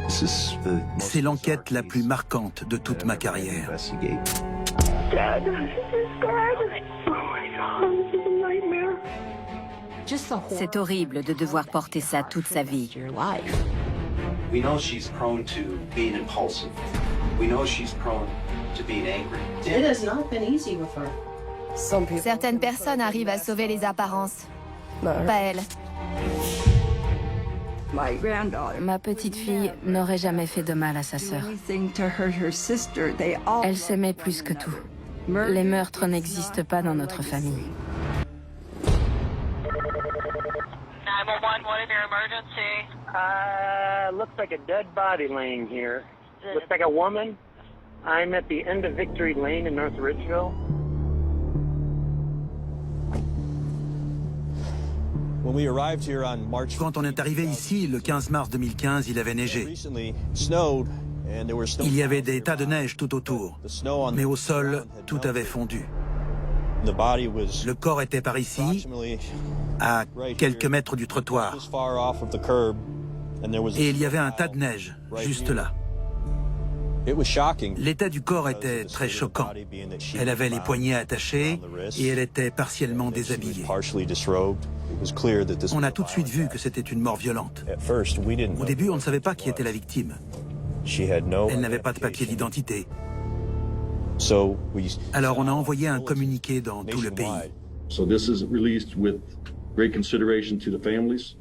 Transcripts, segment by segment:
C'est l'enquête la plus marquante de toute ma carrière. Dad, this is Dad. Oh my God, this is a nightmare. C'est horrible de devoir porter ça toute sa vie. We know she's prone to being impulsive. We know she's prone to being angry. It has not been easy with her. Certaines personnes arrivent à sauver les apparences. Pas elle. Ma petite fille n'aurait jamais fait de mal à sa sœur. Elle s'aimait plus que tout. Les meurtres n'existent pas dans notre famille. 911, what is your emergency? Looks like a dead body laying here. Looks like a woman. I'm at the end of Victory Lane in North Ridgeville. Quand on est arrivé ici, le 15 mars 2015, il avait neigé. Il y avait des tas de neige tout autour. Mais au sol, tout avait fondu. Le corps était par ici, à quelques mètres du trottoir. Et il y avait un tas de neige, juste là. L'état du corps était très choquant. Elle avait les poignets attachés et elle était partiellement déshabillée. On a tout de suite vu que c'était une mort violente. Au début, on ne savait pas qui était la victime. Elle n'avait pas de papier d'identité. Alors on a envoyé un communiqué dans tout le pays. So this is released with great consideration to the families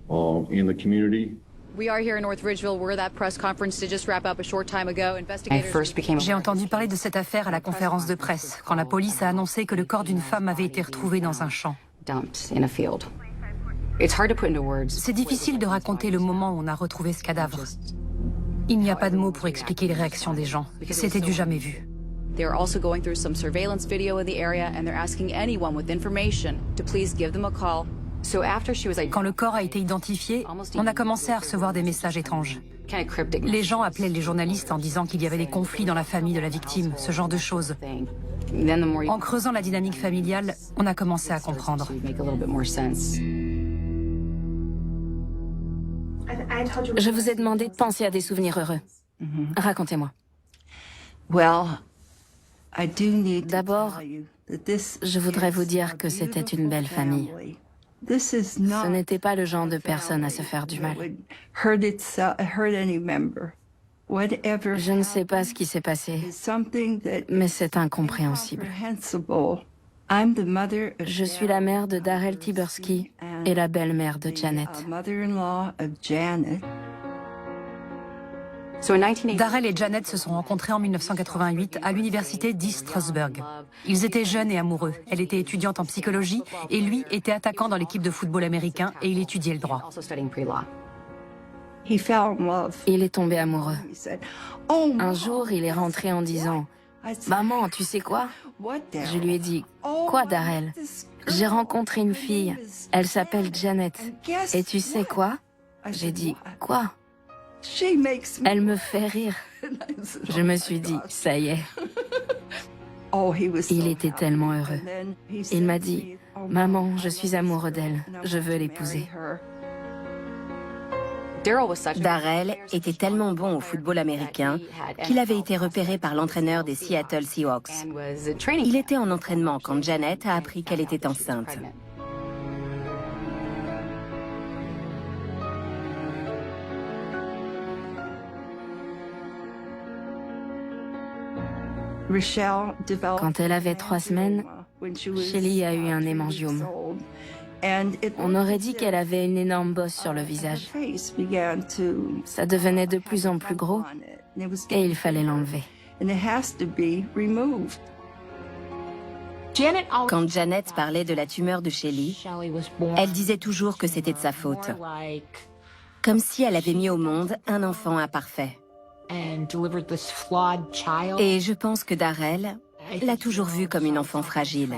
in the community. We are here in North Ridgeville where that press conference did just wrap up a short time ago. Investigators... J'ai entendu parler de cette affaire à la conférence de presse, quand la police a annoncé que le corps d'une femme avait été retrouvé dans un champ. C'est difficile de raconter le moment où on a retrouvé ce cadavre. Il n'y a pas de mots pour expliquer les réactions des gens. C'était du jamais vu. They are also going through some surveillance video in the area and they're asking anyone with information to please give them a call. Quand le corps a été identifié, on a commencé à recevoir des messages étranges. Les gens appelaient les journalistes en disant qu'il y avait des conflits dans la famille de la victime, ce genre de choses. En creusant la dynamique familiale, on a commencé à comprendre. Je vous ai demandé de penser à des souvenirs heureux. Racontez-moi. D'abord, je voudrais vous dire que c'était une belle famille. Ce n'était pas le genre de personne à se faire du mal. Je ne sais pas ce qui s'est passé, mais c'est incompréhensible. Je suis la mère de Darrell Tibersky et la belle-mère de Janet. Darrell et Janet se sont rencontrés en 1988 à l'université d'East Stroudsburg. Ils étaient jeunes et amoureux. Elle était étudiante en psychologie et lui était attaquant dans l'équipe de football américain et il étudiait le droit. Il est tombé amoureux. Un jour, il est rentré en disant « Maman, tu sais quoi ?» Je lui ai dit « Quoi, Darrell ?»« J'ai rencontré une fille. Elle s'appelle Janet. Et tu sais quoi ?» J'ai dit « Quoi ?» Elle me fait rire. Je me suis dit, ça y est. Il était tellement heureux. Il m'a dit, maman, je suis amoureux d'elle. Je veux l'épouser. Darrell était tellement bon au football américain qu'il avait été repéré par l'entraîneur des Seattle Seahawks. Il était en entraînement quand Janet a appris qu'elle était enceinte. Quand elle avait 3 semaines, Shelly a eu un hémangiome. On aurait dit qu'elle avait une énorme bosse sur le visage. Ça devenait de plus en plus gros et il fallait l'enlever. Quand Janet parlait de la tumeur de Shelly, elle disait toujours que c'était de sa faute. Comme si elle avait mis au monde un enfant imparfait. Et je pense que Darrell l'a toujours vue comme une enfant fragile,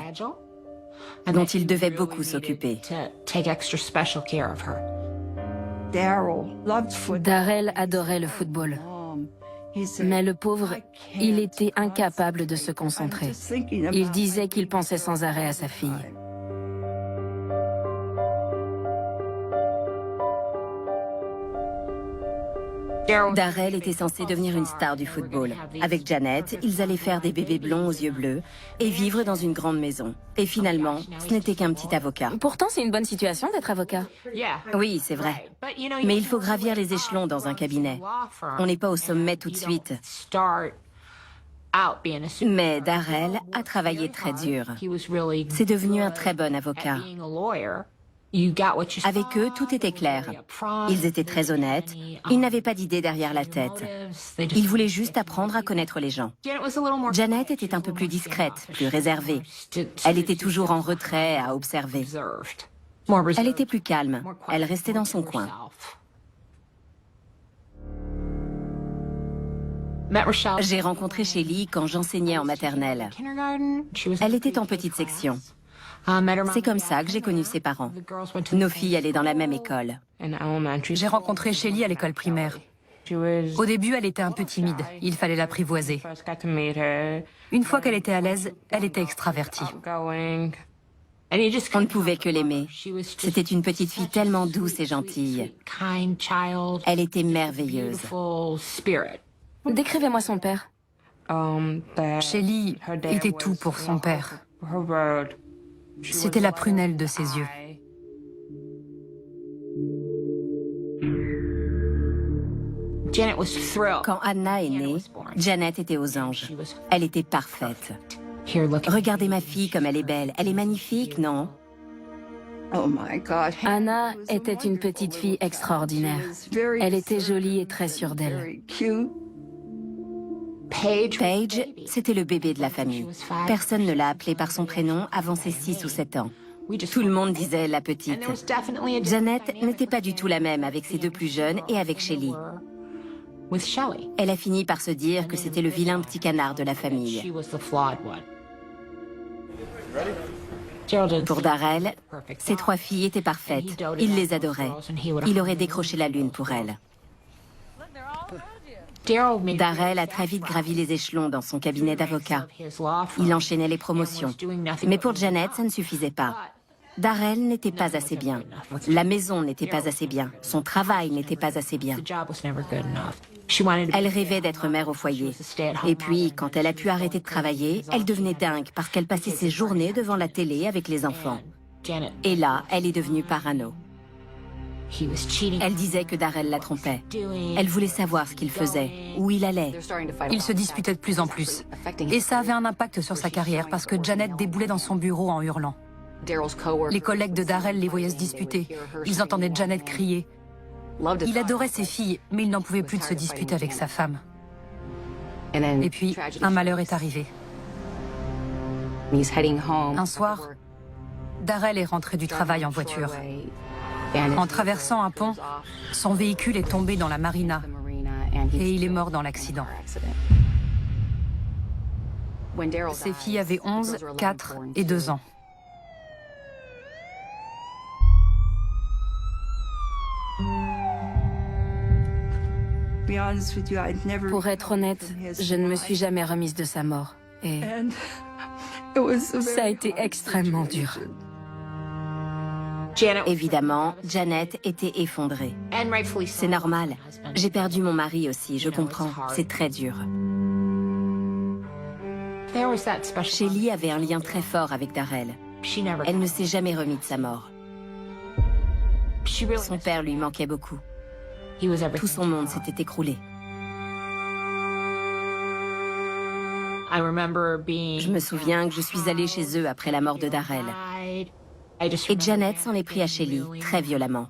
dont il devait beaucoup s'occuper. Darrell adorait le football. Mais le pauvre, il était incapable de se concentrer. Il disait qu'il pensait sans arrêt à sa fille. Darrell était censé devenir une star du football. Avec Janet, ils allaient faire des bébés blonds aux yeux bleus et vivre dans une grande maison. Et finalement, ce n'était qu'un petit avocat. Pourtant, c'est une bonne situation d'être avocat. Oui, c'est vrai. Mais il faut gravir les échelons dans un cabinet. On n'est pas au sommet tout de suite. Mais Darrell a travaillé très dur. C'est devenu un très bon avocat. Avec eux, tout était clair. Ils étaient très honnêtes. Ils n'avaient pas d'idée derrière la tête. Ils voulaient juste apprendre à connaître les gens. Janet était un peu plus discrète, plus réservée. Elle était toujours en retrait à observer. Elle était plus calme. Elle restait dans son coin. J'ai rencontré Shelly quand j'enseignais en maternelle. Elle était en petite section. C'est comme ça que j'ai connu ses parents. Nos filles allaient dans la même école. J'ai rencontré Shelly à l'école primaire. Au début, elle était un peu timide. Il fallait l'apprivoiser. Une fois qu'elle était à l'aise, elle était extravertie. On ne pouvait que l'aimer. C'était une petite fille tellement douce et gentille. Elle était merveilleuse. Décrivez-moi son père. Shelly était tout pour son père. C'était la prunelle de ses yeux. Quand Anna est née, Janet était aux anges. Elle était parfaite. Regardez ma fille comme elle est belle. Elle est magnifique, non? Anna était une petite fille extraordinaire. Elle était jolie et très sûre d'elle. Paige, c'était le bébé de la famille. Personne ne l'a appelée par son prénom avant ses 6 ou 7 ans. Tout le monde disait la petite. Janet n'était pas du tout la même avec ses deux plus jeunes et avec Shelly. Elle a fini par se dire que c'était le vilain petit canard de la famille. Pour Darrell, ses 3 filles étaient parfaites. Il les adorait. Il aurait décroché la lune pour elles. Darrell a très vite gravi les échelons dans son cabinet d'avocat. Il enchaînait les promotions. Mais pour Janet, ça ne suffisait pas. Darrell n'était pas assez bien. La maison n'était pas assez bien. Son travail n'était pas assez bien. Elle rêvait d'être mère au foyer. Et puis, quand elle a pu arrêter de travailler, elle devenait dingue parce qu'elle passait ses journées devant la télé avec les enfants. Et là, elle est devenue parano. Elle disait que Darrell la trompait. Elle voulait savoir ce qu'il faisait, où il allait. Ils se disputaient de plus en plus. Et ça avait un impact sur sa carrière parce que Janet déboulait dans son bureau en hurlant. Les collègues de Darrell les voyaient se disputer. Ils entendaient Janet crier. Il adorait ses filles, mais il n'en pouvait plus de se disputer avec sa femme. Et puis, un malheur est arrivé. Un soir, Darrell est rentré du travail en voiture. En traversant un pont, son véhicule est tombé dans la marina et il est mort dans l'accident. Ses filles avaient 11, 4 et 2 ans. Pour être honnête, je ne me suis jamais remise de sa mort. Et ça a été extrêmement dur. Évidemment, Janet était effondrée. C'est normal. J'ai perdu mon mari aussi, je comprends. C'est très dur. Shelly avait un lien très fort avec Darrell. Elle ne s'est jamais remise de sa mort. Son père lui manquait beaucoup. Tout son monde s'était écroulé. Je me souviens que je suis allée chez eux après la mort de Darrell. Et Janet s'en est pris à Shelly, très violemment.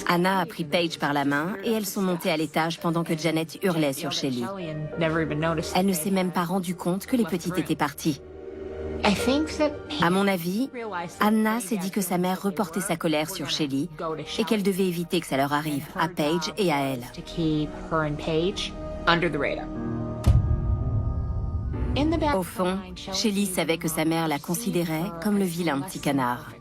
Anna a pris Paige par la main et elles sont montées à l'étage pendant que Janet hurlait sur Shelly. Elle ne s'est même pas rendue compte que les petites étaient parties. À mon avis, Anna s'est dit que sa mère reportait sa colère sur Shelly et qu'elle devait éviter que ça leur arrive, à Paige et à elle. Au fond, Shelly savait que sa mère la considérait comme le vilain petit canard.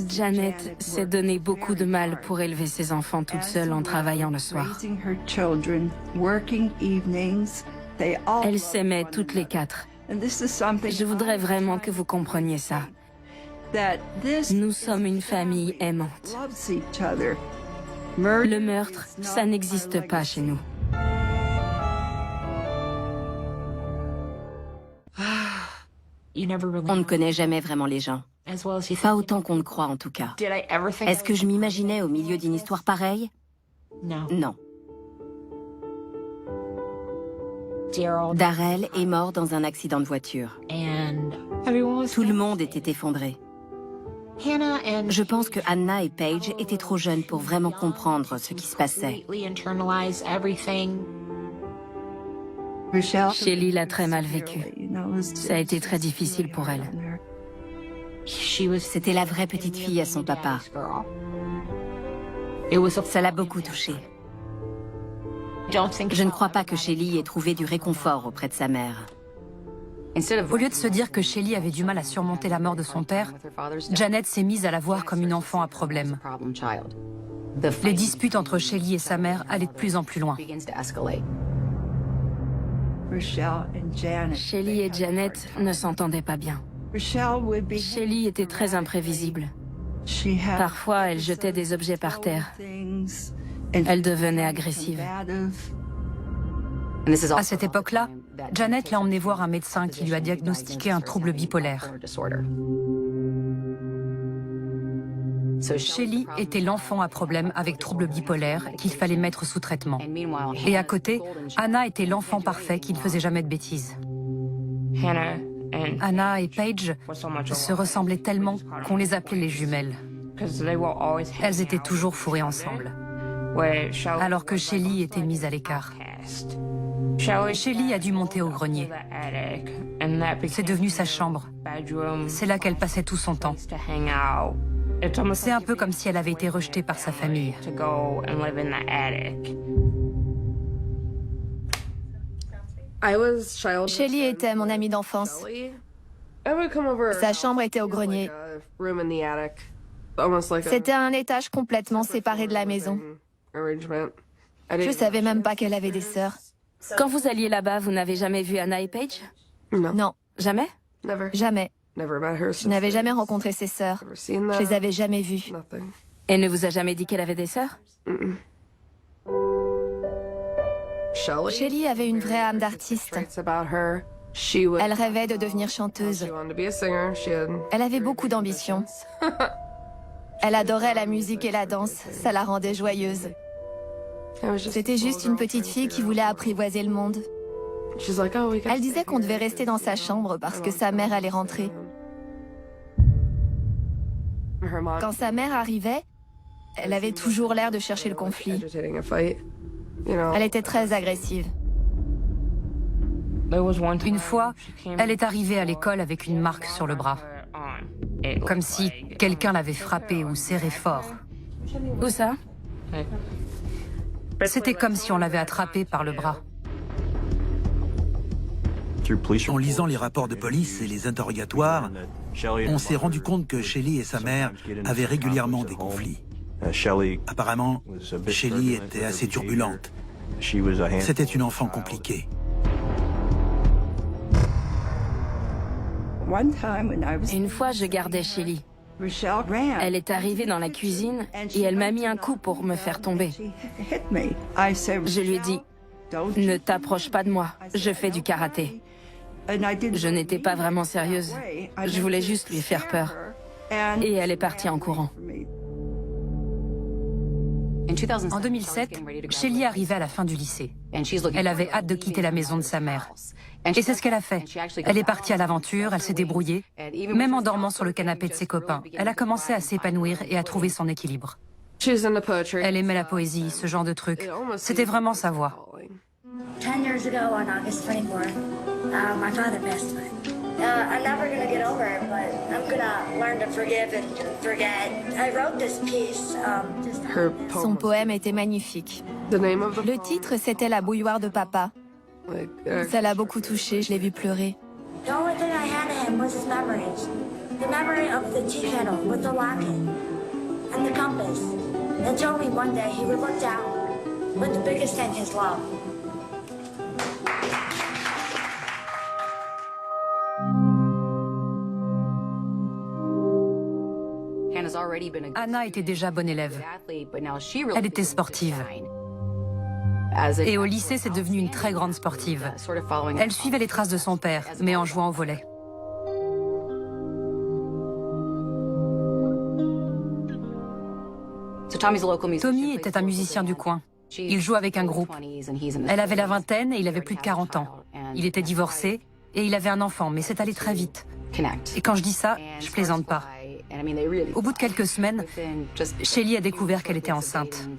Janet s'est donné beaucoup de mal pour élever ses enfants toute seule en travaillant le soir. Elles s'aimaient toutes les 4. Je voudrais vraiment que vous compreniez ça. Nous sommes une famille aimante. Le meurtre, ça n'existe pas chez nous. On ne connaît jamais vraiment les gens. Pas autant qu'on le croit en tout cas. Est-ce que je m'imaginais au milieu d'une histoire pareille? Non. Darrell est mort dans un accident de voiture. Tout le monde était effondré. Je pense que Hannah et Paige étaient trop jeunes pour vraiment comprendre ce qui se passait. Shelly l'a très mal vécu. Ça a été très difficile pour elle. C'était la vraie petite fille à son papa. Ça l'a beaucoup touchée. Je ne crois pas que Shelly ait trouvé du réconfort auprès de sa mère. Au lieu de se dire que Shelly avait du mal à surmonter la mort de son père, Janet s'est mise à la voir comme une enfant à problème. Les disputes entre Shelly et sa mère allaient de plus en plus loin. Shelly et Janet ne s'entendaient pas bien. Shelly était très imprévisible. Parfois, elle jetait des objets par terre. Elle devenait agressive. À cette époque-là, Janet l'a emmenée voir un médecin qui lui a diagnostiqué un trouble bipolaire. Shelly était l'enfant à problème avec trouble bipolaire qu'il fallait mettre sous traitement. Et à côté, Hannah était l'enfant parfait qui ne faisait jamais de bêtises. Hannah et Paige se ressemblaient tellement qu'on les appelait les jumelles. Elles étaient toujours fourrées ensemble, alors que Shelly était mise à l'écart. Shelly a dû monter au grenier. C'est devenu sa chambre. C'est là qu'elle passait tout son temps. C'est un peu comme si elle avait été rejetée par sa famille. Shelly était mon amie d'enfance. Sa chambre était au grenier. C'était un étage complètement séparé de la maison. Je savais même pas qu'elle avait des sœurs. Quand vous alliez là-bas, vous n'avez jamais vu Hannah et Paige? Non. Jamais? Jamais. Je n'avais jamais rencontré ses sœurs. Je les avais jamais vues. Elle ne vous a jamais dit qu'elle avait des sœurs? Shelly avait une vraie âme d'artiste. Elle rêvait de devenir chanteuse. Elle avait beaucoup d'ambition. Elle adorait la musique et la danse. Ça la rendait joyeuse. C'était juste une petite fille qui voulait apprivoiser le monde. Elle disait qu'on devait rester dans sa chambre parce que sa mère allait rentrer. Quand sa mère arrivait, elle avait toujours l'air de chercher le conflit. Elle était très agressive. Une fois, elle est arrivée à l'école avec une marque sur le bras. Comme si quelqu'un l'avait frappée ou serrée fort. Où ça? C'était comme si on l'avait attrapée par le bras. En lisant les rapports de police et les interrogatoires, on s'est rendu compte que Shelly et sa mère avaient régulièrement des conflits. Apparemment, Shelly était assez turbulente. C'était une enfant compliquée. Une fois, je gardais Shelly. Elle est arrivée dans la cuisine et elle m'a mis un coup pour me faire tomber. Je lui ai dit, « Ne t'approche pas de moi, je fais du karaté. » Je n'étais pas vraiment sérieuse. Je voulais juste lui faire peur. Et elle est partie en courant. En 2007, Shelly arrivait à la fin du lycée. Elle avait hâte de quitter la maison de sa mère. Et c'est ce qu'elle a fait. Elle est partie à l'aventure, elle s'est débrouillée. Même en dormant sur le canapé de ses copains, elle a commencé à s'épanouir et à trouver son équilibre. Elle aimait la poésie, ce genre de truc. C'était vraiment sa voix. 10 years ago on August 24th, my father passed away. I'm never going to get over it, but I'm going to learn to forgive and forget. I wrote this piece. Son poème était magnifique. Le titre, c'était La bouilloire de papa. Ça l'a beaucoup touché, je l'ai vu pleurer. The only thing I had of him was his memories. The memory of the tea kettle with the locket and the compass. And told me one day he would look down with the biggest thing, his love. Anna était déjà bonne élève. Elle était sportive. Et au lycée, c'est devenu une très grande sportive. Elle suivait les traces de son père, mais en jouant au volley. Tommy était un musicien du coin. Il jouait avec un groupe. Elle avait la vingtaine et il avait plus de 40 ans. Il était divorcé et il avait un enfant, mais c'est allé très vite. Et quand je dis ça, je plaisante pas. Au bout de quelques semaines, Shelly a découvert qu'elle était enceinte.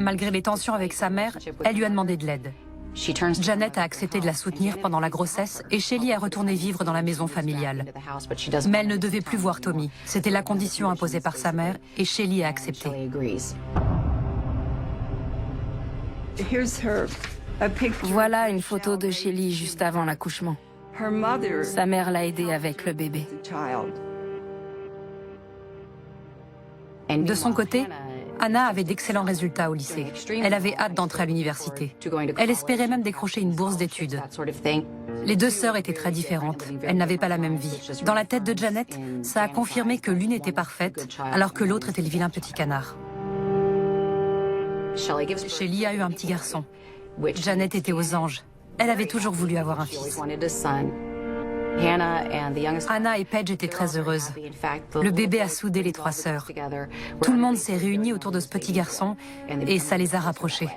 Malgré les tensions avec sa mère, elle lui a demandé de l'aide. Janet a accepté de la soutenir pendant la grossesse et Shelly est retournée vivre dans la maison familiale. Mais elle ne devait plus voir Tommy. C'était la condition imposée par sa mère et Shelly a accepté. Voilà une photo de Shelly juste avant l'accouchement. Sa mère l'a aidée avec le bébé. De son côté, Anna avait d'excellents résultats au lycée. Elle avait hâte d'entrer à l'université. Elle espérait même décrocher une bourse d'études. Les deux sœurs étaient très différentes. Elles n'avaient pas la même vie. Dans la tête de Janet, ça a confirmé que l'une était parfaite, alors que l'autre était le vilain petit canard. Shelly a eu un petit garçon. Janet était aux anges. Elle avait toujours voulu avoir un fils. Anna et Paige étaient très heureuses. Le bébé a soudé les trois sœurs. Tout le monde s'est réuni autour de ce petit garçon et ça les a rapprochés.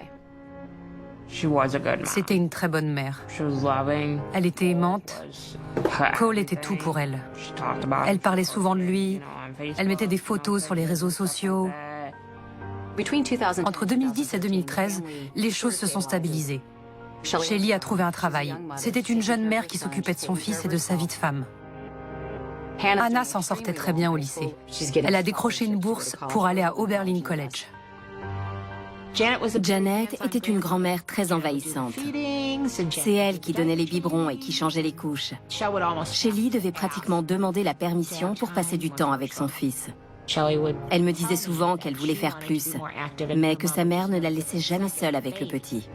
C'était une très bonne mère. Elle était aimante. Cole était tout pour elle. Elle parlait souvent de lui. Elle mettait des photos sur les réseaux sociaux. Entre 2010 et 2013, les choses se sont stabilisées. Shelly a trouvé un travail. C'était une jeune mère qui s'occupait de son fils et de sa vie de femme. Anna s'en sortait très bien au lycée. Elle a décroché une bourse pour aller à Oberlin College. Janet était une grand-mère très envahissante. C'est elle qui donnait les biberons et qui changeait les couches. Shelly devait pratiquement demander la permission pour passer du temps avec son fils. Elle me disait souvent qu'elle voulait faire plus, mais que sa mère ne la laissait jamais seule avec le petit.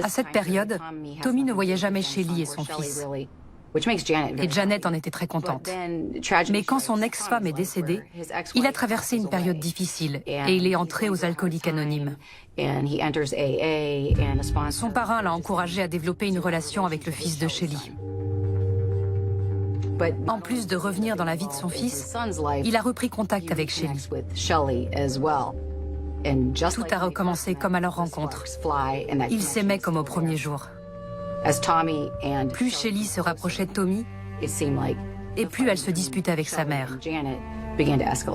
À cette période, Tommy ne voyait jamais Shelly et son fils. Et Janet en était très contente. Mais quand son ex-femme est décédée, il a traversé une période difficile et il est entré aux alcooliques anonymes. Son parrain l'a encouragé à développer une relation avec le fils de Shelly. En plus de revenir dans la vie de son fils, il a repris contact avec Shelly. Tout a recommencé comme à leur rencontre. Ils s'aimaient comme au premier jour. Plus Shelly se rapprochait de Tommy, et plus elle se disputait avec sa mère.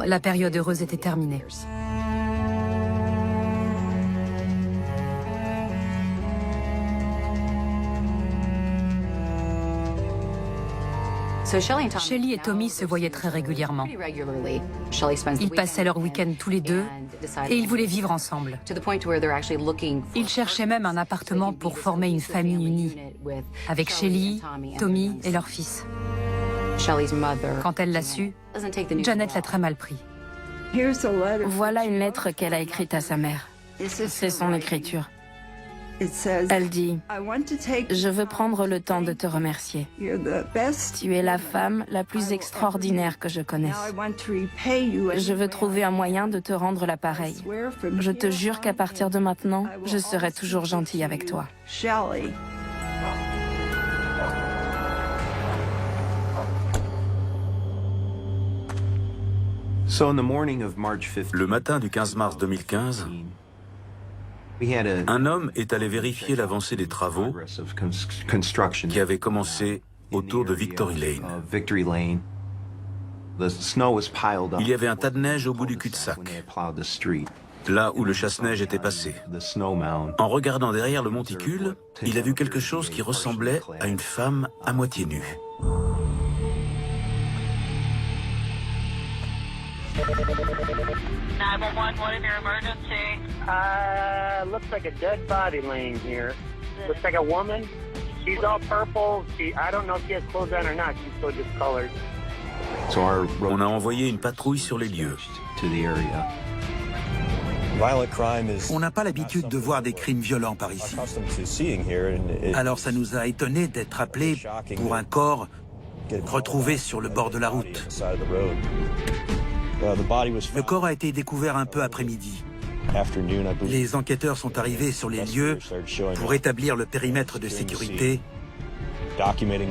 La période heureuse était terminée. Shelly et Tommy se voyaient très régulièrement. Ils passaient leur week-end tous les deux et ils voulaient vivre ensemble. Ils cherchaient même un appartement pour former une famille unie, avec Shelly, Tommy et leur fils. Quand elle l'a su, Janet l'a très mal pris. Voilà une lettre qu'elle a écrite à sa mère. C'est son écriture. Elle dit « Je veux prendre le temps de te remercier. Tu es la femme la plus extraordinaire que je connaisse. Je veux trouver un moyen de te rendre l'appareil. Je te jure qu'à partir de maintenant, je serai toujours gentille avec toi. » Le matin du 15 mars 2015, un homme est allé vérifier l'avancée des travaux qui avaient commencé autour de Victory Lane. Il y avait un tas de neige au bout du cul-de-sac, là où le chasse-neige était passé. En regardant derrière le monticule, il a vu quelque chose qui ressemblait à une femme à moitié nue. Looks like a dead body laying here. Looks like a woman. She's all purple. I don't know if she has clothes on or not. She's so discolored. On a envoyé une patrouille sur les lieux. On n'a pas l'habitude de voir des crimes violents par ici. Alors ça nous a étonnés d'être appelés pour un corps retrouvé sur le bord de la route. Le corps a été découvert un peu après-midi. Les enquêteurs sont arrivés sur les lieux pour établir le périmètre de sécurité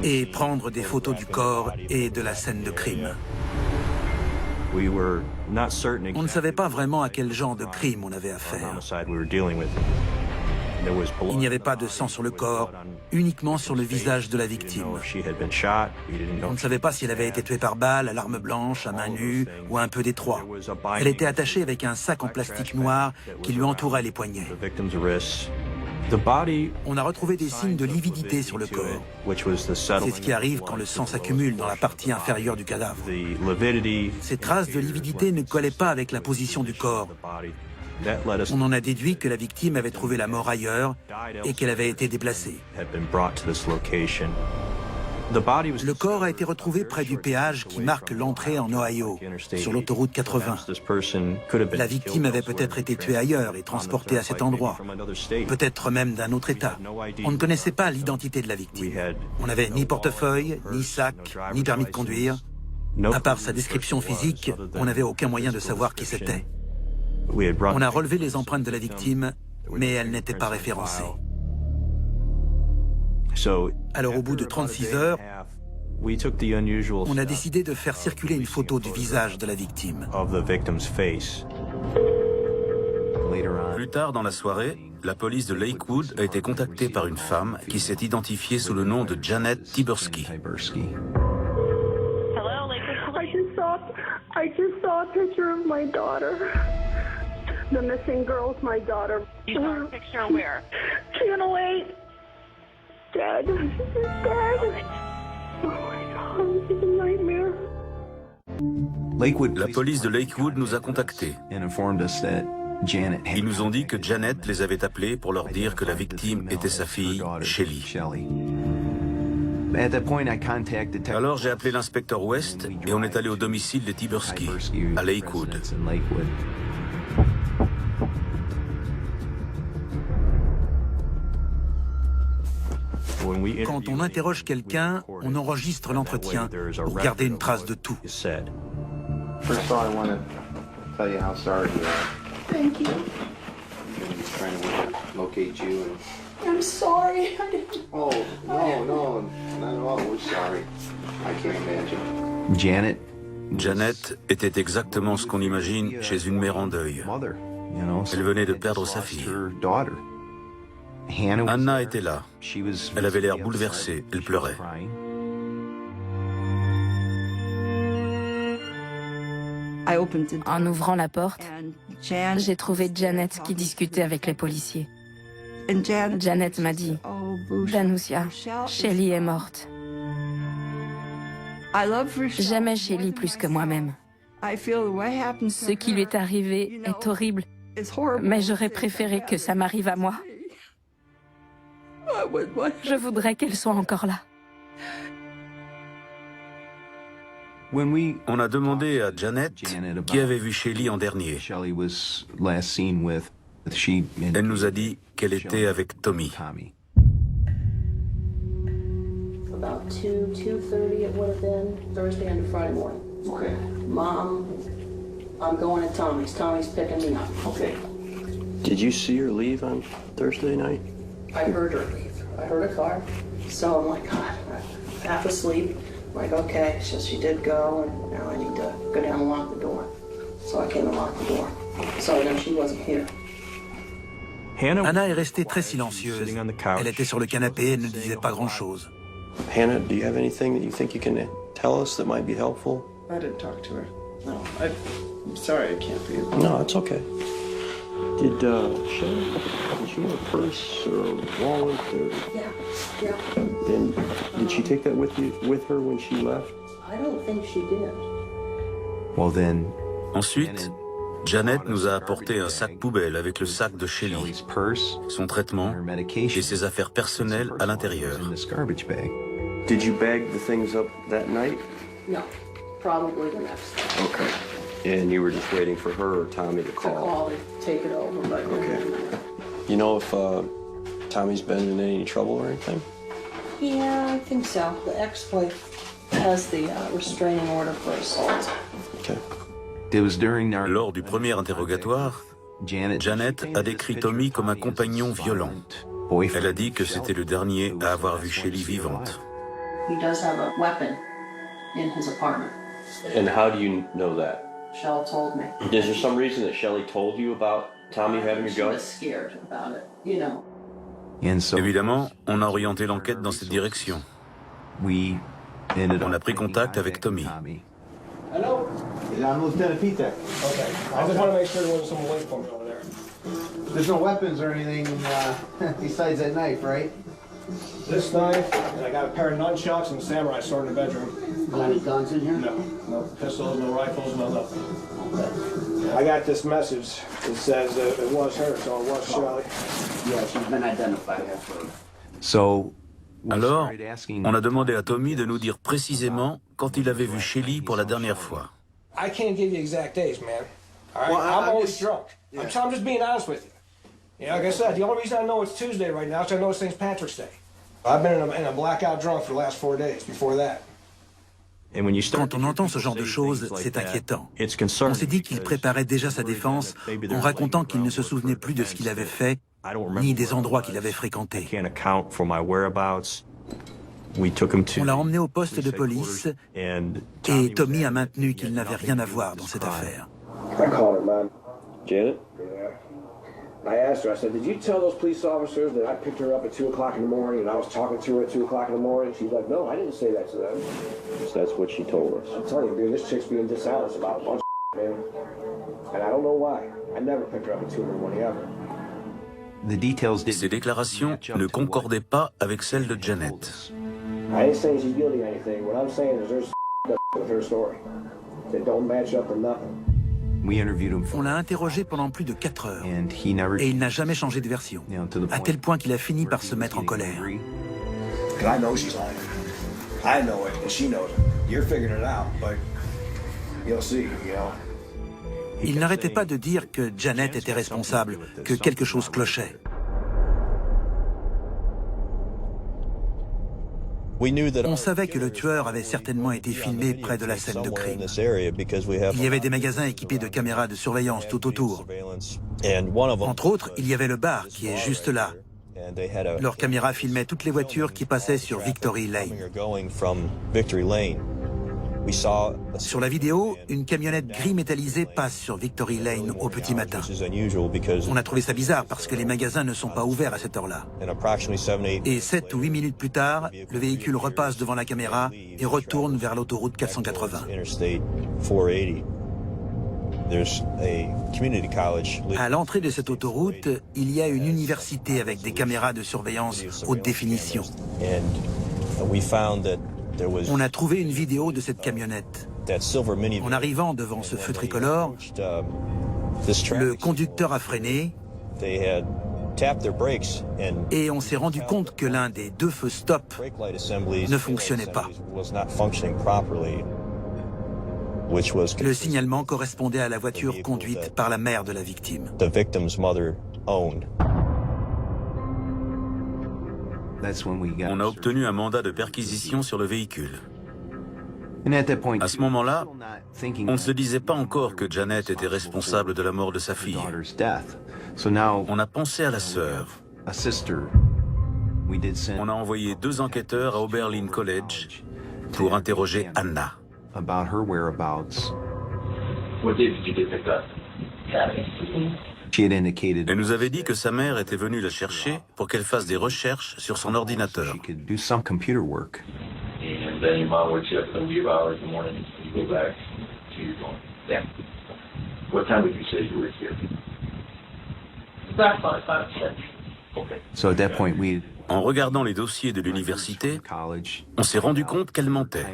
et prendre des photos du corps et de la scène de crime. On ne savait pas vraiment à quel genre de crime on avait affaire. Il n'y avait pas de sang sur le corps, uniquement sur le visage de la victime. On ne savait pas si elle avait été tuée par balle, à l'arme blanche, à main nue ou un peu des trois. Elle était attachée avec un sac en plastique noir qui lui entourait les poignets. On a retrouvé des signes de lividité sur le corps. C'est ce qui arrive quand le sang s'accumule dans la partie inférieure du cadavre. Ces traces de lividité ne collaient pas avec la position du corps. On en a déduit que la victime avait trouvé la mort ailleurs et qu'elle avait été déplacée. Le corps a été retrouvé près du péage qui marque l'entrée en Ohio, sur l'autoroute 80. La victime avait peut-être été tuée ailleurs et transportée à cet endroit, peut-être même d'un autre État. On ne connaissait pas l'identité de la victime. On n'avait ni portefeuille, ni sac, ni permis de conduire. À part sa description physique, on n'avait aucun moyen de savoir qui c'était. On a relevé les empreintes de la victime, mais elles n'étaient pas référencées. Alors au bout de 36 heures, on a décidé de faire circuler une photo du visage de la victime. Plus tard dans la soirée, la police de Lakewood a été contactée par une femme qui s'est identifiée sous le nom de Janet Tyburski. I just saw a picture of my daughter. The missing girl's my daughter. You saw a picture where? Channel 8. Dead. She's dead. Oh my God, it's a nightmare. La police de Lakewood nous a contactés. Ils nous ont dit que Janet les avait appelés pour leur dire que la victime était sa fille, Shelly. Alors j'ai appelé l'inspecteur West et on est allé au domicile des Tyburski, à Lakewood. Quand on interroge quelqu'un, on enregistre l'entretien pour garder une trace de tout. First of all, I want to tell you how sorry you are. Thank you. I'm just trying to locate you. I'm sorry. Oh, no, not at all. We're sorry. I can't imagine. Janet était exactement ce qu'on imagine chez une mère en deuil. Elle venait de perdre sa fille. Anna était là. Elle avait l'air bouleversée, elle pleurait. En ouvrant la porte, j'ai trouvé Janet qui discutait avec les policiers. Janet m'a dit, Danusia, Shelly est morte. J'aimais Shelly plus que moi-même. Ce qui lui est arrivé est horrible, mais j'aurais préféré que ça m'arrive à moi. Je voudrais qu'elle soit encore là. On a demandé à Janet qui avait vu Shelly en dernier. Elle nous a dit qu'elle était avec Tommy. About 2:30 it would have been, Thursday into Friday morning. Okay. Mom, I'm going to Tommy's. Tommy's picking me up. Okay. Did you see her leave on Thursday night? I heard her leave. I heard a car. So I'm like, God, I'm half asleep. I'm like, okay, so she did go, and now I need to go down and lock the door. So I came and locked the door. So then she wasn't here. Anna est restée très silencieuse. Elle était sur le canapé et ne disait pas grand-chose. Hannah, do you have anything that you think you can tell us that might be helpful? I didn't talk to her. No, I'm sorry I can't be. No, it's okay. Did she have a purse or a wallet? Or... Yeah. And did she take that with her when she left? I don't think she did. Well then. Ensuite, Janet nous a apporté un sac poubelle avec le sac de Shelly, son traitement et ses affaires personnelles à l'intérieur. Did you bag the things up that night? No, probably the next day. Okay. And you were just waiting for her or Tommy to call? To call and take it over, but... Okay. You know if Tommy's been in any trouble or anything? Yeah, I think so. The ex-wife has the restraining order for assault. Okay. Lors du premier interrogatoire, Janet a décrit Tommy comme un compagnon violent. Elle a dit que c'était le dernier à avoir vu Shelly vivante. He does have a weapon in his apartment. And how do you know that? Shell told me. Is there some reason that Shelly told you about Tommy having a She gun? was scared about it, you know. Évidemment, on a orienté l'enquête dans cette direction. On a pris contact avec Tommy. Hello? I'm Lieutenant Peter. Okay. I just want to make sure there wasn't someone waiting for me over there. There's no weapons or anything besides that knife, right? This knife, and I got a pair of nunchucks and a samurai sword in the bedroom. Any guns in here? No. No pistols, no rifles, no nothing. Okay. I got this message. It says it was her, so it was Shelley. Yeah, she's been identified. Alors, on a demandé à Tommy de nous dire précisément quand il avait vu Shelly pour la dernière fois. I can't give you exact days, man. All right? Well, I'm always just, drunk. yeah. I'm just being honest with you. Yeah, like I said, the only reason I know it's Tuesday right now is I know it's St. Patrick's Day. I've been in a blackout drunk for the last 4 days before that. Quand on entend ce genre de choses, c'est inquiétant. On s'est dit qu'il préparait déjà sa défense en racontant qu'il ne se souvenait plus de ce qu'il avait fait, ni des endroits qu'il avait fréquentés. On l'a emmené au poste de police et Tommy a maintenu qu'il n'avait rien à voir dans cette affaire. I called her, Mom. Janet? Yeah. I asked her, I said, did you tell those police officers that I picked her up at 2 o'clock in the morning and I was talking to her at 2 o'clock in the morning? She's like, no, I didn't say that to them. So that's what she told us. I'm telling you, dude, this chick's being dishonest about a bunch of man. And I don't know why. I never picked her up at 2 in the morning ever. Ces déclarations ne concordaient pas avec celles de Janet. I ain't saying she's guilty of anything. What I'm saying is there's with her story. They don't match up or nothing. On l'a interrogé pendant plus de 4 heures et il n'a jamais changé de version, à tel point qu'il a fini par se mettre en colère. I know she's lying. I know it, and she knows it. You're figuring it out, but you'll see, you know. Il n'arrêtait pas de dire que Janet était responsable, que quelque chose clochait. On savait que le tueur avait certainement été filmé près de la scène de crime. Il y avait des magasins équipés de caméras de surveillance tout autour. Entre autres, il y avait le bar qui est juste là. Leurs caméras filmaient toutes les voitures qui passaient sur Victory Lane. Sur la vidéo, une camionnette gris métallisée passe sur Victory Lane au petit matin. On a trouvé ça bizarre parce que les magasins ne sont pas ouverts à cette heure-là. Et 7 ou 8 minutes plus tard, le véhicule repasse devant la caméra et retourne vers l'autoroute 480. À l'entrée de cette autoroute, il y a une université avec des caméras de surveillance haute définition. On a trouvé une vidéo de cette camionnette. En arrivant devant ce feu tricolore, le conducteur a freiné et on s'est rendu compte que l'un des 2 feux stop ne fonctionnait pas. Le signalement correspondait à la voiture conduite par la mère de la victime. On a obtenu un mandat de perquisition sur le véhicule. À ce moment-là, on ne se disait pas encore que Janet était responsable de la mort de sa fille. On a pensé à la sœur. On a envoyé 2 enquêteurs à Oberlin College pour interroger Anna. Elle nous avait dit que sa mère était venue la chercher pour qu'elle fasse des recherches sur son ordinateur. En regardant les dossiers de l'université, on s'est rendu compte qu'elle mentait.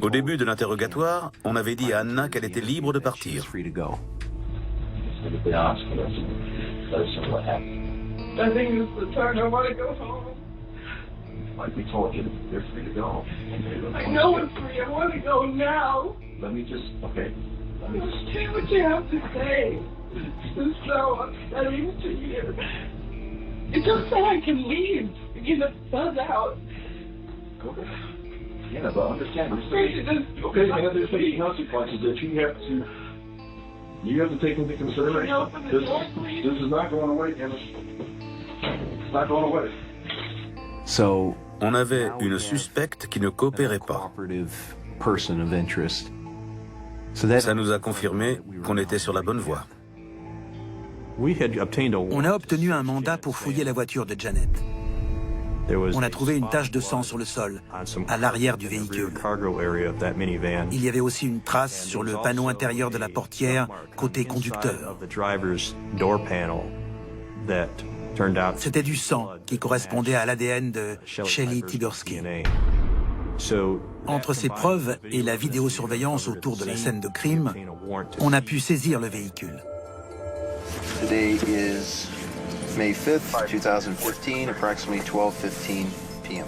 Au début de l'interrogatoire, on avait dit à Anna qu'elle était libre de partir. Like we told you, they're free to go. I know it's free. I want to go now. Let me just, okay. Let me just. Say what you have to say. It's so upsetting to hear. It's just that I can leave. Get the buzz out. Okay. Yeah, but understand. Okay, man, there's some consequences that you have to take into consideration. This is not going away, Dennis. It's not going away. So, on avait une suspecte qui ne coopérait pas. Ça nous a confirmé qu'on était sur la bonne voie. On a obtenu un mandat pour fouiller la voiture de Janet. On a trouvé une tache de sang sur le sol, à l'arrière du véhicule. Il y avait aussi une trace sur le panneau intérieur de la portière, côté conducteur. C'était du sang qui correspondait à l'ADN de Shelly Tyburski. Entre ces preuves et la vidéosurveillance autour de la scène de crime, on a pu saisir le véhicule. Today is May 5th, 2015, approximately 12:15 p.m.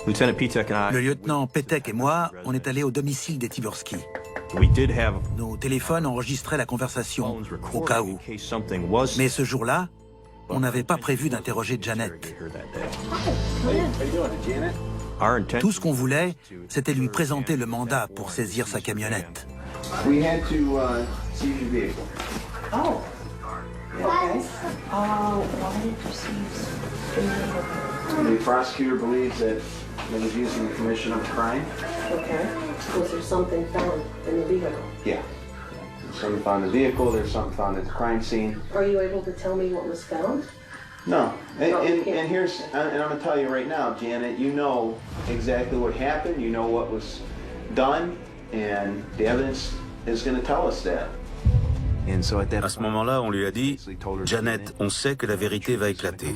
Lieutenant Pitek and I... Le lieutenant Petek et moi, on est allés au domicile des Tyburski. Nos téléphones enregistraient la conversation, au cas où. Mais ce jour-là, on n'avait pas prévu d'interroger Janet. Tout ce qu'on voulait, c'était lui présenter le mandat pour saisir sa camionnette. We had to seize your vehicle. Oh. Okay. Why did you seize the vehicle? The prosecutor believes that it was used in the commission of a crime. Okay. Was there something found in the vehicle? Yeah. There's something found in the vehicle, there's something found at the crime scene. Are you able to tell me what was found? No. And here's, and I'm going to tell you right now, Janet, you know exactly what happened, you know what was done, and the evidence is going to tell us that. À ce moment-là, on lui a dit, Janet, on sait que la vérité va éclater.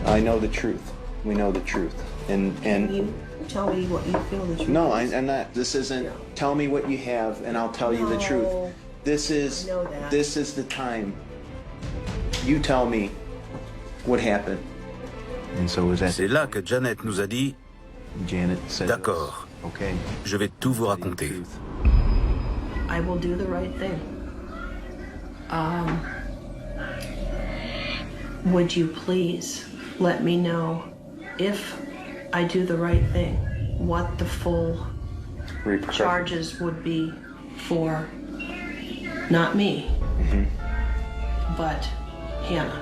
I know the truth. We know the truth. And Can you tell me what you feel the truth no, is? I'm not. This isn't. Tell me what you have, and I'll tell you the truth. This is the time. You tell me what happened. C'est là que Janet nous a dit, d'accord, je vais tout vous raconter. I will do the right thing. Would you please let me know if I do the right thing, what the full charges would be for not me, but Hannah.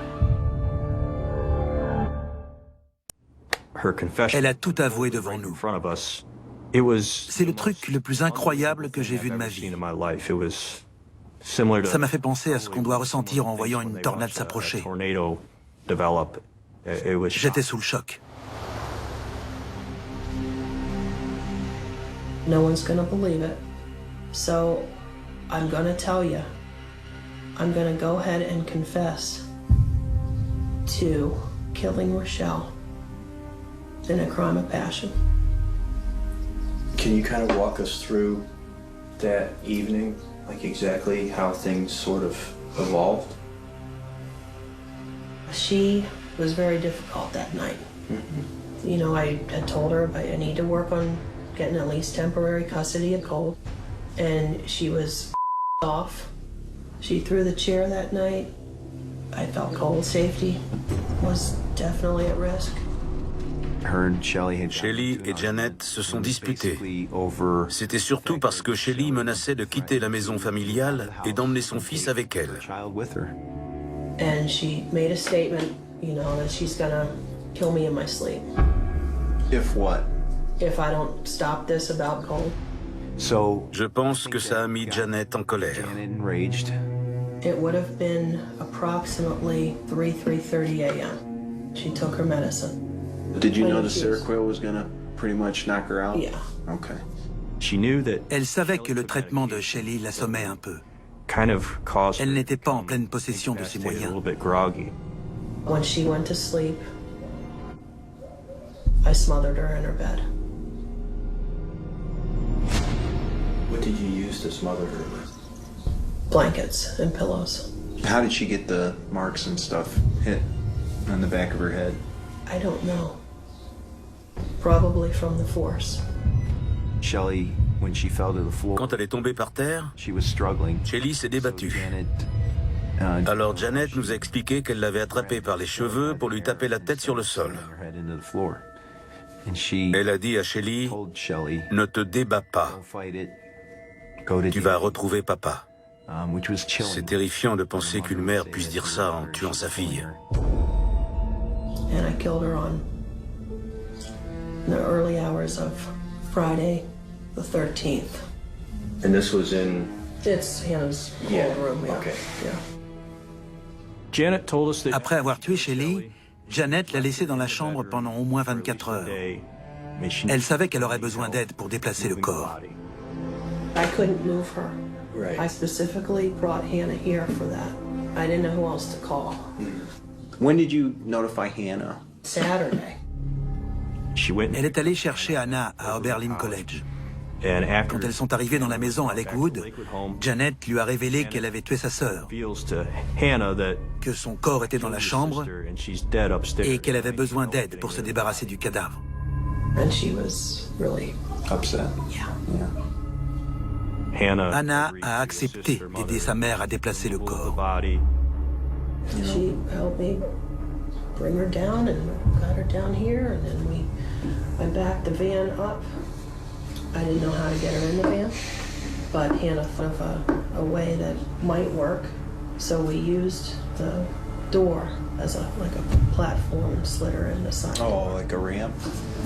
Elle a tout avoué devant nous. C'est le truc le plus incroyable que j'ai vu de ma vie. Ça m'a fait penser à ce qu'on doit ressentir en voyant une tornade s'approcher. J'étais sous le choc. No one's gonna believe it, so I'm gonna tell you. I'm gonna go ahead and confess to killing Rochelle in a crime of passion. Can you kind of walk us through that evening, like exactly how things sort of evolved? She was very difficult that night. You know, I had told her I need to work on getting at least temporary custody of Cole, and she was off. She threw the chair that night. I felt Cole's safety was definitely at risk. Shelly et Janet se sont disputés. C'était surtout parce que Shelly menaçait de quitter la maison familiale et d'emmener son fils avec elle. And she made a statement, you know, that she's gonna kill me in my sleep. If what? If I don't stop this about Cole. Je pense que ça a mis Janet en colère. It would have been approximately 3:30 a.m. She took her medicine. Did you know the Seroquel was gonna pretty much knock her out? Yeah. Okay. Elle savait que le traitement de Shelly l'assommait un peu. Elle n'était pas en pleine possession de ses moyens. When she went to sleep, I smothered her in her bed. What did you use to smother her with? Blankets and pillows. How did she get the marks and stuff hit on the back of her head? I don't know. Probably from the force. Shelley, when she fell to the floor, Quand elle est tombée par terre, she was struggling. Shelley s'est débattue. Alors Janet nous a expliqué qu'elle l'avait attrapée par les cheveux pour lui taper la tête sur le sol. Elle a dit à Shelley, « Ne te débats pas. Tu vas retrouver papa. » C'est terrifiant de penser qu'une mère puisse dire ça en tuant sa fille. And I killed her on the early hours of Friday, the 13th. And this was in... It's Hannah's old room, yeah. Okay. Yeah. Janet told us that... Après avoir tué Shelley, Janet l'a laissée dans la chambre pendant au moins 24 heures. Elle savait qu'elle aurait besoin d'aide pour déplacer le corps. I couldn't move her. Right. I specifically brought Hannah here for that. I didn't know who else to call. When did you notify Hannah? Saturday. Elle est allée chercher Anna à Oberlin College. Quand elles sont arrivées dans la maison à Lakewood, Janet lui a révélé qu'elle avait tué sa sœur, que son corps était dans la chambre et qu'elle avait besoin d'aide pour se débarrasser du cadavre. And she was really upset. Anna a accepté d'aider sa mère à déplacer le corps. She helped me bring her down and got her down here, and then I backed the van up. I didn't know how to get her in the van, but Hannah thought of a way that might work. So we used the door as like a platform and slid her in the side. Oh, like a ramp?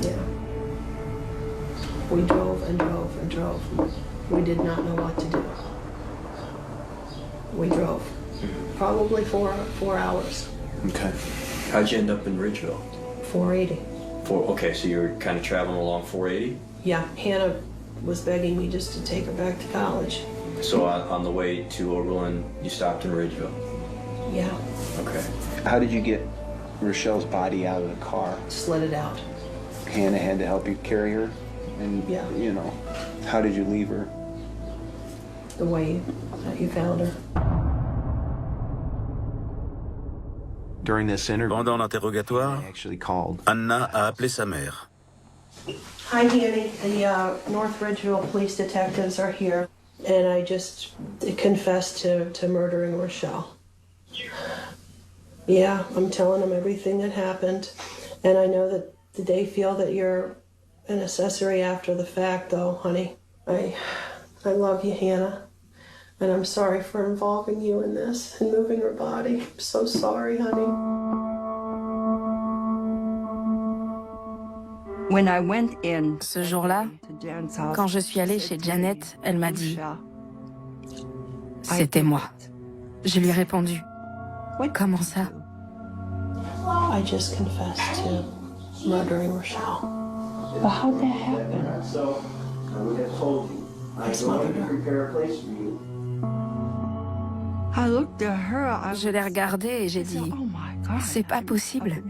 Yeah. We drove and drove and drove. We did not know what to do. We drove. Probably four hours. Okay. How'd you end up in Ridgeville? 480. Okay, so you were kind of traveling along 480? Yeah, Hannah was begging me just to take her back to college. So on the way to Oberlin, you stopped in Ridgeville? Yeah. Okay. How did you get Rochelle's body out of the car? Slid it out. Hannah had to help you carry her? And, yeah. You know, how did you leave her? The way that you found her. Pendant l'interrogatoire, Anna a appelé sa mère. Hi, Danny. The North Ridgeville police detectives are here, and I just confessed to murdering Rochelle. Yeah, I'm telling them everything that happened, and I know that they feel that you're an accessory after the fact, though, honey. I love you, Hannah. And I'm sorry for involving you in this and moving her body. I'm so sorry, honey. Ce jour-là, quand je suis allée chez Janet, elle m'a dit « C'était moi ». Je lui ai répondu « Comment ça ?» I just confessed to murdering Rochelle. But how'd that happen? I smothered her. Je l'ai regardée et j'ai dit « C'est pas possible ».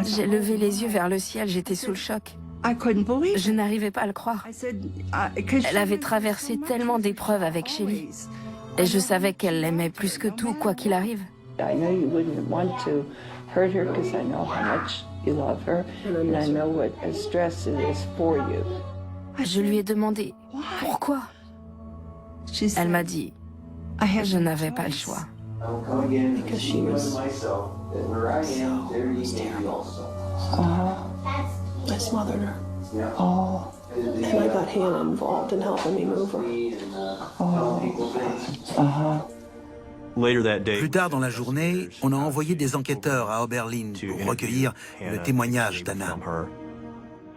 J'ai levé les yeux vers le ciel, j'étais sous le choc. Je n'arrivais pas à le croire. Elle avait traversé tellement d'épreuves avec Shelley. Et je savais qu'elle l'aimait plus que tout, quoi qu'il arrive. Je lui ai demandé « Pourquoi ?» Elle m'a dit « Je n'avais pas le choix. » Because she was terrible. I smothered her. And I got Hannah involved in helping me move her. Plus tard dans la journée, on a envoyé des enquêteurs à Oberlin pour recueillir le témoignage d'Anna.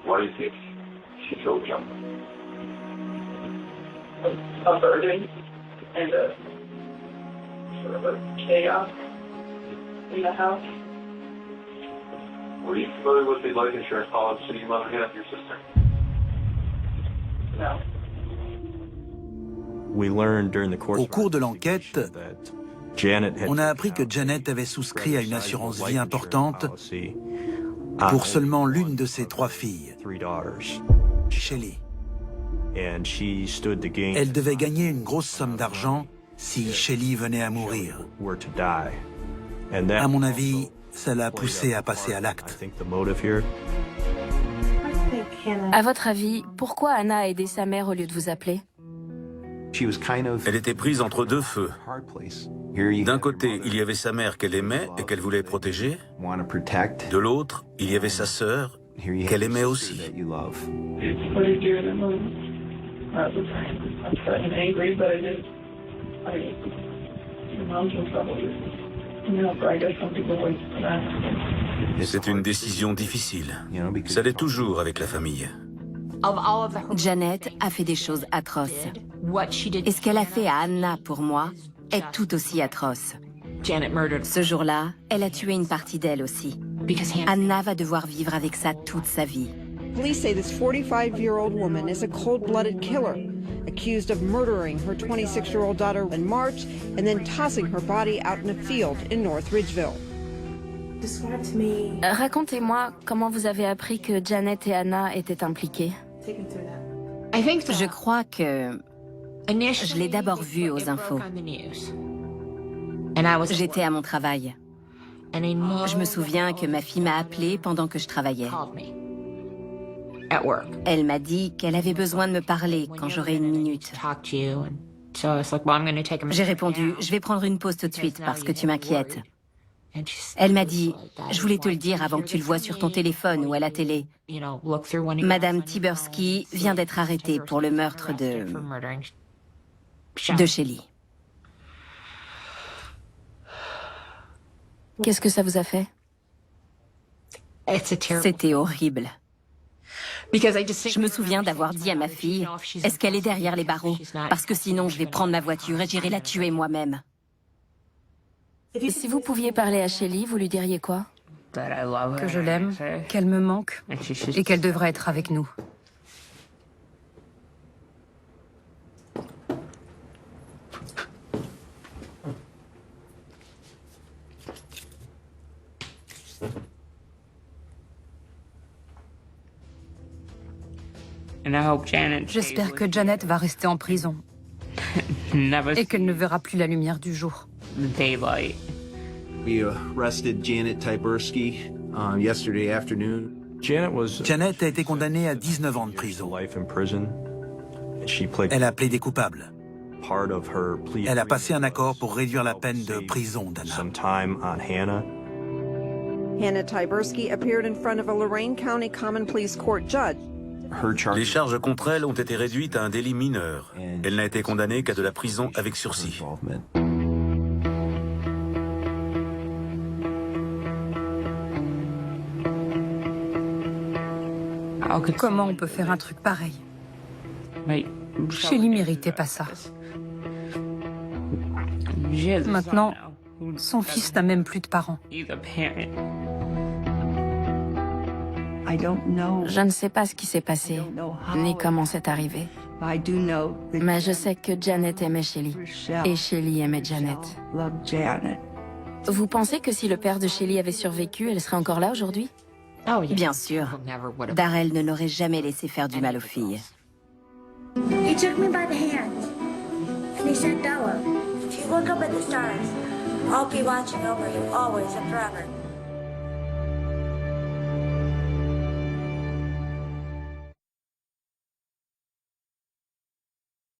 Why do you think she killed him? A burden and a sort of a chaos in the house. Were you familiar with the life insurance policy your mother had for your sister? No. Au cours de l'enquête, on a appris que Janet avait souscrit à une assurance vie importante pour seulement l'une de ses 3 filles, Shelley. Elle devait gagner une grosse somme d'argent si Shelley venait à mourir. À mon avis, ça l'a poussée à passer à l'acte. À votre avis, pourquoi Anna a aidé sa mère au lieu de vous appeler? Elle était prise entre deux feux. D'un côté, il y avait sa mère qu'elle aimait et qu'elle voulait protéger. De l'autre, il y avait sa sœur qu'elle aimait aussi. C'est une décision difficile. Ça l'est toujours avec la famille. Janet a fait des choses atroces. Et ce qu'elle a fait à Anna pour moi est tout aussi atroce. Ce jour-là, elle a tué une partie d'elle aussi. Anna va devoir vivre avec ça toute sa vie. Police say this 45-year-old woman is a cold-blooded killer, accused of murdering her 26-year-old daughter in March and then tossing her body out in a field in North Ridgeville. Racontez-moi comment vous avez appris que Janet et Anna étaient impliquées. Je crois que je l'ai d'abord vu aux infos. J'étais à mon travail. Je me souviens que ma fille m'a appelée pendant que je travaillais. Elle m'a dit qu'elle avait besoin de me parler quand j'aurais une minute. J'ai répondu, je vais prendre une pause tout de suite parce que tu m'inquiètes. Elle m'a dit, je voulais te le dire avant que tu le vois sur ton téléphone ou à la télé. Madame Tibersky vient d'être arrêtée pour le meurtre de Shelly. Qu'est-ce que ça vous a fait? C'était horrible. Je me souviens d'avoir dit à ma fille, est-ce qu'elle est derrière les barreaux? Parce que sinon je vais prendre ma voiture et j'irai la tuer moi-même. Si vous pouviez parler à Shelly, vous lui diriez quoi? Que je l'aime, qu'elle me manque et qu'elle devrait être avec nous. J'espère que Janet va rester en prison et qu'elle ne verra plus la lumière du jour. We arrested Janet Tyberski yesterday afternoon. Janet a été condamnée à 19 ans de prison. Elle a plaidé coupable. Elle a passé un accord pour réduire la peine de prison d'Anna. Hannah Tyberski appeared in front of a Lorain County Common Pleas Court judge. Les charges contre elle ont été réduites à un délit mineur. Elle n'a été condamnée qu'à de la prison avec sursis. Comment on peut faire un truc pareil? Shelly méritait pas ça. Maintenant, son fils n'a même plus de parents. Je ne sais pas ce qui s'est passé, ni comment c'est arrivé. Mais je sais que Janet aimait Shelly, et Shelly aimait Janet. Vous pensez que si le père de Shelly avait survécu, elle serait encore là aujourd'hui? Bien sûr. Darrell ne l'aurait jamais laissé faire du mal aux filles. He took me by the hand, and he said, Bella, if you look up at the stars, I'll be watching over you always and forever.